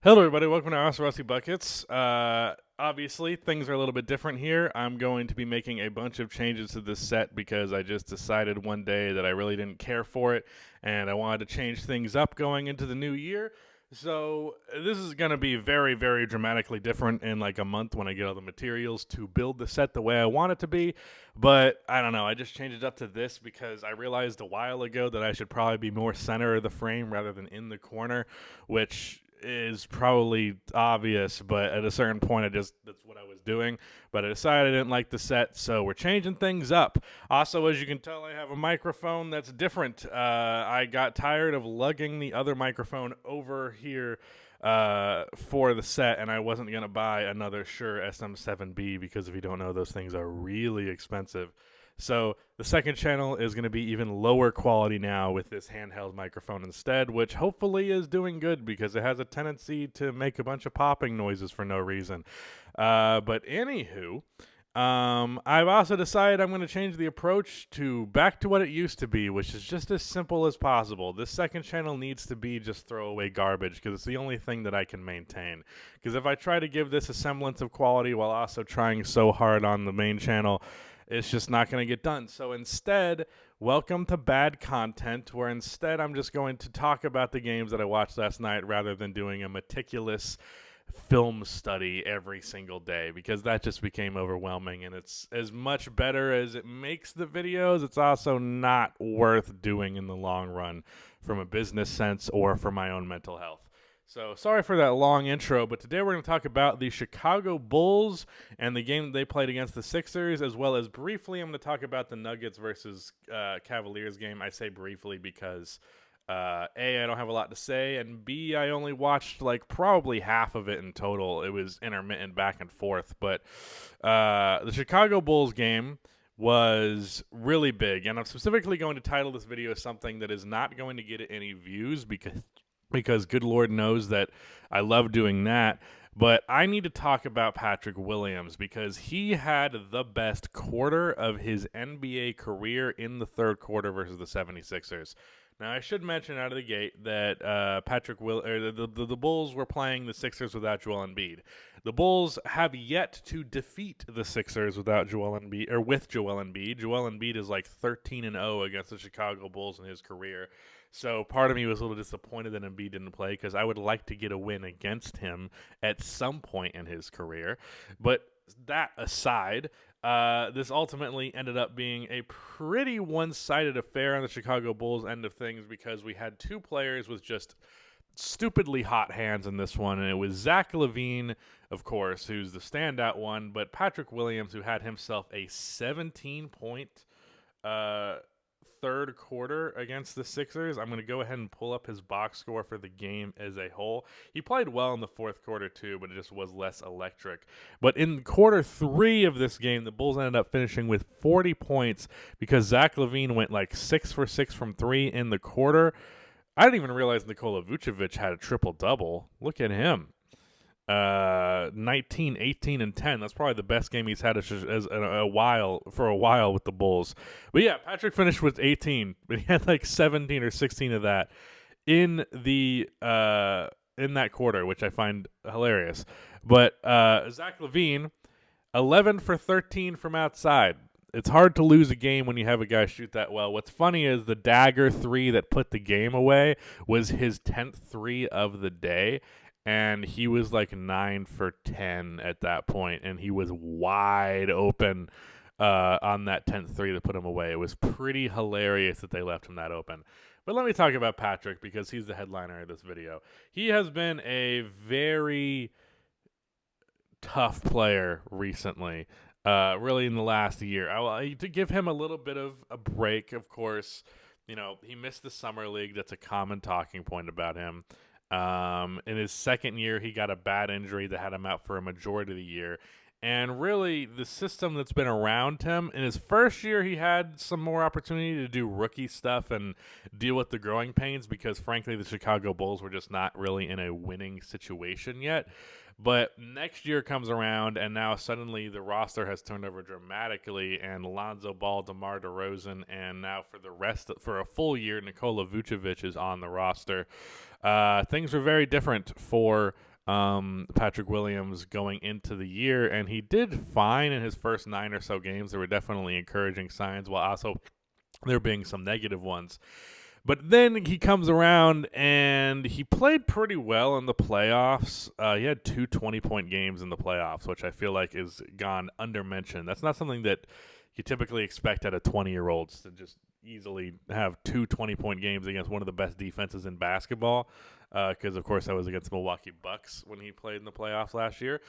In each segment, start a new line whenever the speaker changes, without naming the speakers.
Hello, everybody. Welcome to House Rusty Buckets. Obviously, things are a little bit different here. I'm going to be making a bunch of changes to this set because I just decided one day that I really didn't care for it and I wanted to change things up going into the new year. So, this is going to be very, very dramatically different in like a month when I get all the materials to build the set the way I want it to be. But I don't know. I just changed it up to this because I realized a while ago that I should probably be more center of the frame rather than in the corner, which is probably obvious, but at a certain point, that's what I was doing. But I decided I didn't like the set, so we're changing things up. Also, as you can tell, I have a microphone that's different. I got tired of lugging the other microphone over here for the set, and I wasn't going to buy another Shure SM7B because if you don't know, those things are really expensive. So the second channel is going to be even lower quality now with this handheld microphone instead, which hopefully is doing good because it has a tendency to make a bunch of popping noises for no reason. But anywho, I've also decided I'm going to change the approach to back to what it used to be, which is just as simple as possible. This second channel needs to be just throwaway garbage because it's the only thing that I can maintain. Because if I try to give this a semblance of quality while also trying so hard on the main channel, it's just not going to get done. So instead, welcome to bad content, where instead I'm just going to talk about the games that I watched last night rather than doing a meticulous film study every single day because that just became overwhelming, and it's as much better as it makes the videos, it's also not worth doing in the long run from a business sense or for my own mental health. So sorry for that long intro, but today we're going to talk about the Chicago Bulls and the game that they played against the Sixers, as well as briefly I'm going to talk about the Nuggets versus Cavaliers game. I say briefly because A, I don't have a lot to say, and B, I only watched like probably half of it in total. It was intermittent back and forth, but the Chicago Bulls game was really big, and I'm specifically going to title this video something that is not going to get any views because good Lord knows that I love doing that. But I need to talk about Patrick Williams because he had the best quarter of his NBA career in the third quarter versus the 76ers. Now, I should mention out of the gate that the Bulls were playing the Sixers without Joel Embiid. The Bulls have yet to defeat the Sixers without Joel Embiid or with Joel Embiid. Joel Embiid is like 13-0 against the Chicago Bulls in his career. So part of me was a little disappointed that Embiid didn't play because I would like to get a win against him at some point in his career. But that aside, this ultimately ended up being a pretty one-sided affair on the Chicago Bulls end of things because we had two players with just stupidly hot hands in this one, and it was Zach LaVine, of course, who's the standout one, but Patrick Williams, who had himself a 17-point third quarter against the Sixers. I'm going to go ahead and pull up his box score for the game as a whole. He played well in the fourth quarter too, but it just was less electric. But in quarter three of this game, the Bulls ended up finishing with 40 points because Zach LaVine went like 6 for 6 from three in the quarter. I didn't even realize Nikola Vucevic had a triple-double. Look at him. 19, 18, and 10. That's probably the best game he's had a while with the Bulls. But yeah, Patrick finished with 18, but he had like 17 or 16 of that in that quarter, which I find hilarious. But Zach LaVine, 11 for 13 from outside. It's hard to lose a game when you have a guy shoot that well. What's funny is the dagger three that put the game away was his 10th three of the day, and he was like 9 for 10 at that point, and he was wide open on that 10th three that put him away. It was pretty hilarious that they left him that open. But let me talk about Patrick because he's the headliner of this video. He has been a very tough player recently, really in the last year. To give him a little bit of a break, of course, he missed the summer league. That's a common talking point about him. In his second year, he got a bad injury that had him out for a majority of the year. And really, the system that's been around him, in his first year, he had some more opportunity to do rookie stuff and deal with the growing pains because, frankly, the Chicago Bulls were just not really in a winning situation yet. But next year comes around, and now suddenly the roster has turned over dramatically, and Lonzo Ball, DeMar DeRozan, and now for a full year, Nikola Vucevic is on the roster. Things were very different for Patrick Williams going into the year, and he did fine in his first 9 or so games. There were definitely encouraging signs, while also there being some negative ones. But then he comes around and he played pretty well in the playoffs. He had 2 20-point games in the playoffs, which I feel like is gone undermentioned. That's not something that you typically expect out of 20-year-olds to just easily have 2 20-point games against one of the best defenses in basketball. Because, of course, that was against the Milwaukee Bucks when he played in the playoffs last year.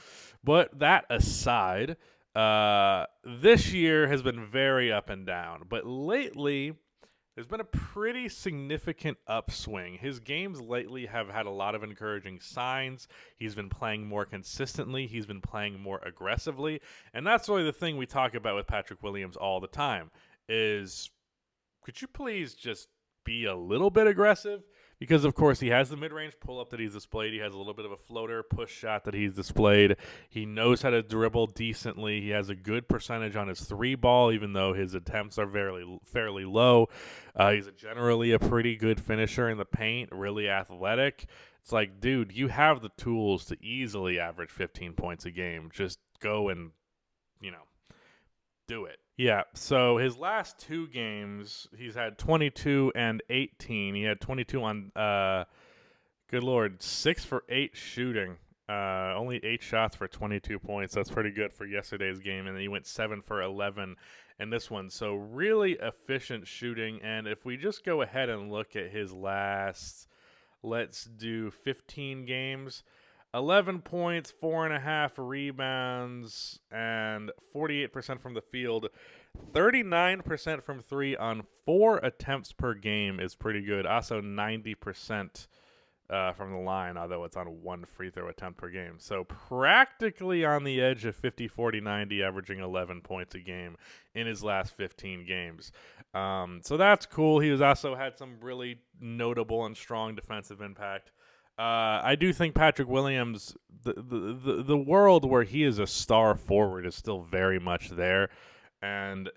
But that aside, this year has been very up and down. But lately, there's been a pretty significant upswing. His games lately have had a lot of encouraging signs. He's been playing more consistently. He's been playing more aggressively. And that's really the thing we talk about with Patrick Williams all the time is, could you please just be a little bit aggressive? Because, of course, he has the mid-range pull-up that he's displayed. He has a little bit of a floater push shot that he's displayed. He knows how to dribble decently. He has a good percentage on his 3-ball, even though his attempts are fairly low. He's generally a pretty good finisher in the paint, really athletic. It's like, dude, you have the tools to easily average 15 points a game. Just go and, do it. Yeah, so his last 2 games, he's had 22 and 18. He had 22 on, good Lord, 6 for 8 shooting. Only 8 shots for 22 points. That's pretty good for yesterday's game. And then he went 7 for 11 in this one. So really efficient shooting. And if we just go ahead and look at his last, let's do 15 games. 11 points, 4.5 rebounds, and 48% from the field. 39% from 3 on 4 attempts per game is pretty good. Also 90% from the line, although it's on 1 free throw attempt per game. So practically on the edge of 50, 40, 90, averaging 11 points a game in his last 15 games. So that's cool. He has also had some really notable and strong defensive impact. I do think Patrick Williams, the world where he is a star forward is still very much there. And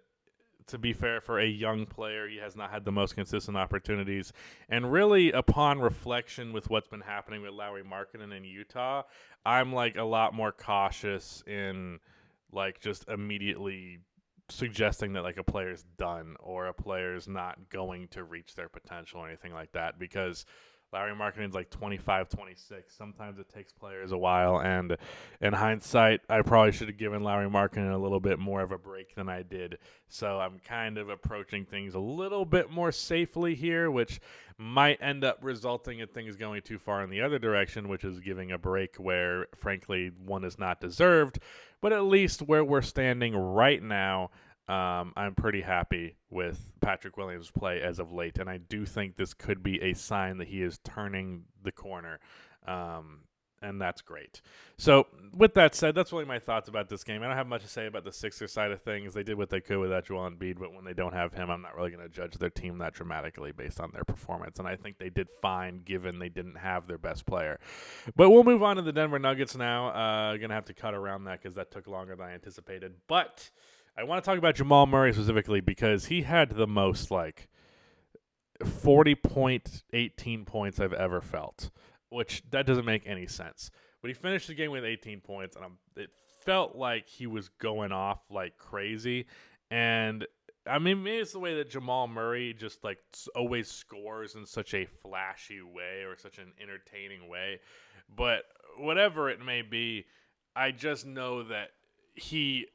to be fair, for a young player, he has not had the most consistent opportunities. And really, upon reflection with what's been happening with Lauri Markkanen in Utah, I'm like a lot more cautious in like just immediately suggesting that like a player's done or a player's not going to reach their potential or anything like that, because Lauri Markkanen's like 25, 26. Sometimes it takes players a while, and in hindsight, I probably should have given Lauri Markkanen a little bit more of a break than I did. So I'm kind of approaching things a little bit more safely here, which might end up resulting in things going too far in the other direction, which is giving a break where, frankly, one is not deserved. But at least where we're standing right now, I'm pretty happy with Patrick Williams' play as of late, and I do think this could be a sign that he is turning the corner, and that's great. So with that said, that's really my thoughts about this game. I don't have much to say about the Sixers side of things. They did what they could without Joel Embiid, but when they don't have him, I'm not really going to judge their team that dramatically based on their performance, and I think they did fine given they didn't have their best player. But we'll move on to the Denver Nuggets now. Going to have to cut around that because that took longer than I anticipated, but I want to talk about Jamal Murray specifically because he had the most, 40-point, 18 points I've ever felt, which that doesn't make any sense. But he finished the game with 18 points, and it felt like he was going off like crazy. And, I mean, maybe it's the way that Jamal Murray just, always scores in such a flashy way or such an entertaining way. But whatever it may be, I just know that he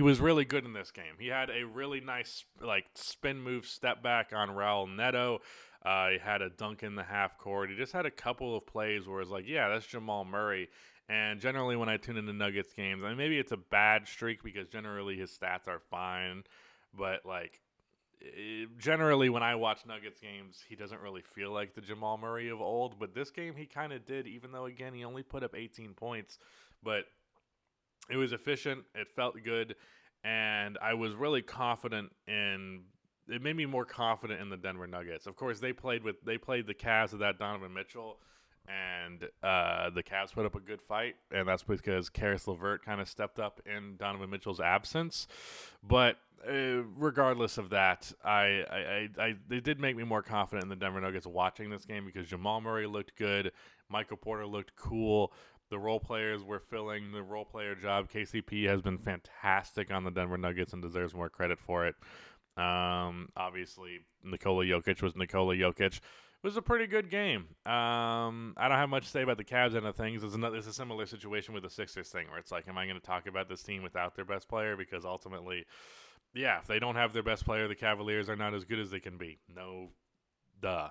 was really good in this game. He had a really nice spin move step back on Raul Neto. He had a dunk in the half court. He just had a couple of plays where it's like, yeah, that's Jamal Murray. And generally when I tune into Nuggets games, I mean, maybe it's a bad streak because generally his stats are fine. But generally when I watch Nuggets games, he doesn't really feel like the Jamal Murray of old. But this game he kind of did, even though, again, he only put up 18 points. But it was efficient. It felt good. And I was really confident it made me more confident in the Denver Nuggets. Of course, they played the Cavs without Donovan Mitchell. and the Cavs put up a good fight, and that's because Karis LeVert kind of stepped up in Donovan Mitchell's absence. But regardless of that, they did make me more confident in the Denver Nuggets watching this game because Jamal Murray looked good, Michael Porter looked cool. The role players were filling the role player job. KCP has been fantastic on the Denver Nuggets and deserves more credit for it. Obviously, Nikola Jokic was Nikola Jokic. It was a pretty good game. I don't have much to say about the Cavs end of things. It's a similar situation with the Sixers thing where it's like, am I going to talk about this team without their best player? Because ultimately, yeah, if they don't have their best player, the Cavaliers are not as good as they can be. No, duh.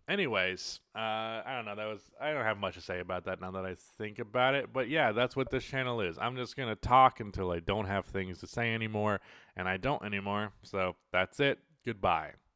Anyways, I don't know. I don't have much to say about that now that I think about it. But yeah, that's what this channel is. I'm just gonna talk until I don't have things to say anymore, and I don't anymore. So that's it. Goodbye.